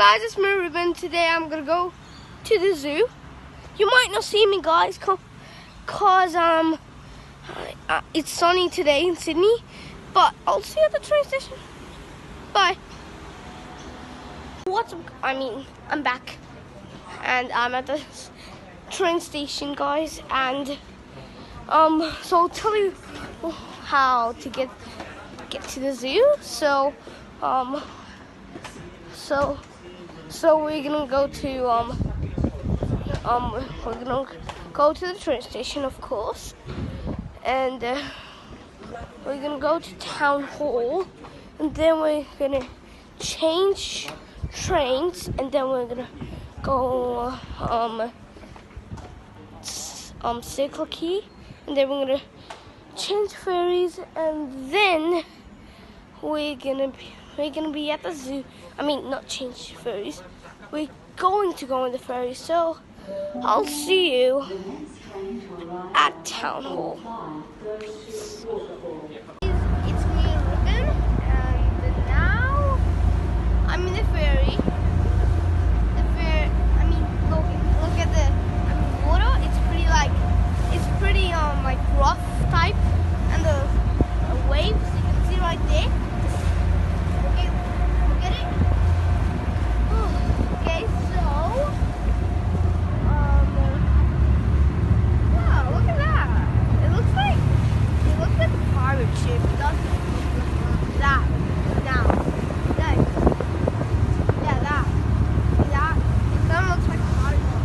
Guys, it's me, Ruben. Today I'm gonna go to the zoo. You might not see me, guys, cause it's sunny today in Sydney. But I'll see you at the train station. Bye. What's up? I'm back, and I'm at the train station, guys. And so I'll tell you how to get to the zoo. So we're gonna go to we're gonna go to the train station, of course, and we're gonna go to town hall, and then we're gonna change trains, and then we're gonna go Circle Quay, and then we're gonna change ferries, and then we're gonna be at the zoo. Not change ferries. We're going to go on the ferry, so I'll see you at town hall. Peace. It's me, Ruben, and now I'm in the ferry. Look at the water. It's pretty rough type, and the waves you can see right there. Look at it. Okay, so wow, look at that. It looks like a pirate ship, doesn't it? That now. That. Yeah, that. That. That looks like a pirate ship.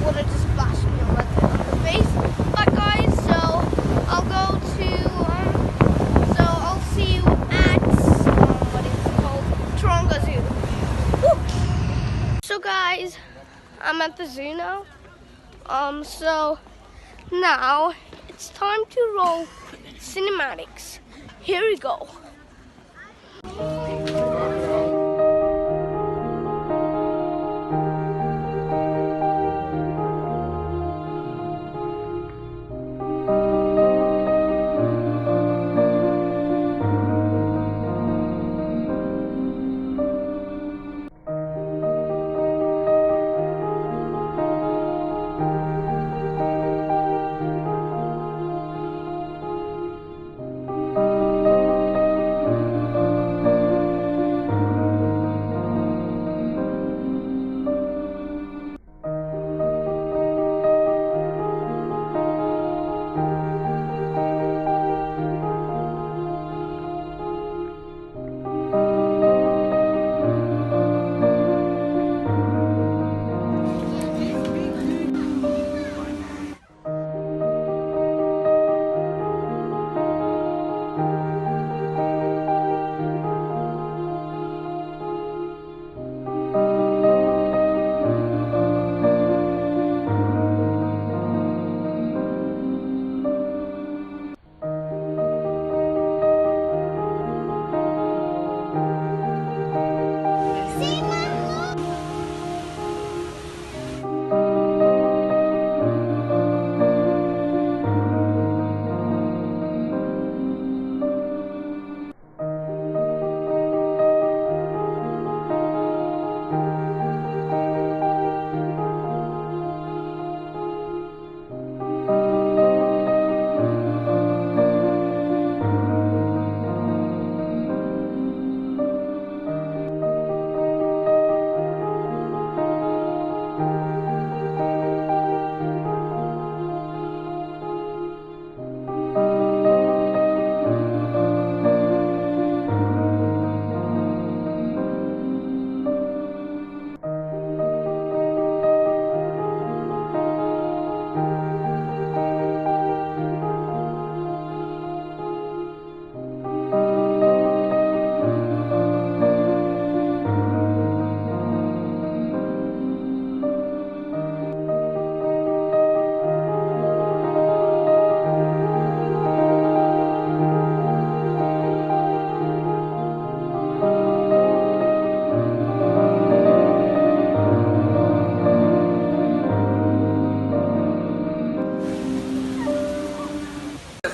Water just splashed me on the face. But guys, so I'll go to so I'll see you at what is it called? Taronga Zoo. Woo! So guys, I'm at the zoo now. So now it's time to roll cinematics. Here we go.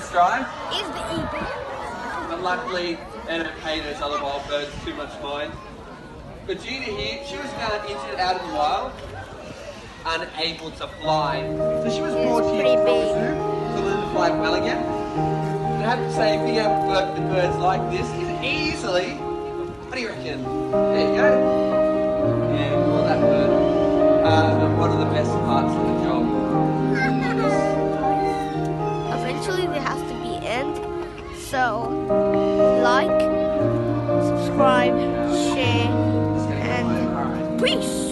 strive. Is the eagle. But luckily, they don't pay those other wild birds too much mind. But Gina here, she was found injured out in the wild, unable to fly. So she was brought here to the zoo to learn to fly well again. And I have to say, being able to work with birds like this is easily, what do you reckon? There you go. Yeah, for that bird. One of the best parts of the job. Eventually there has to be end. So, like, subscribe, share, and peace.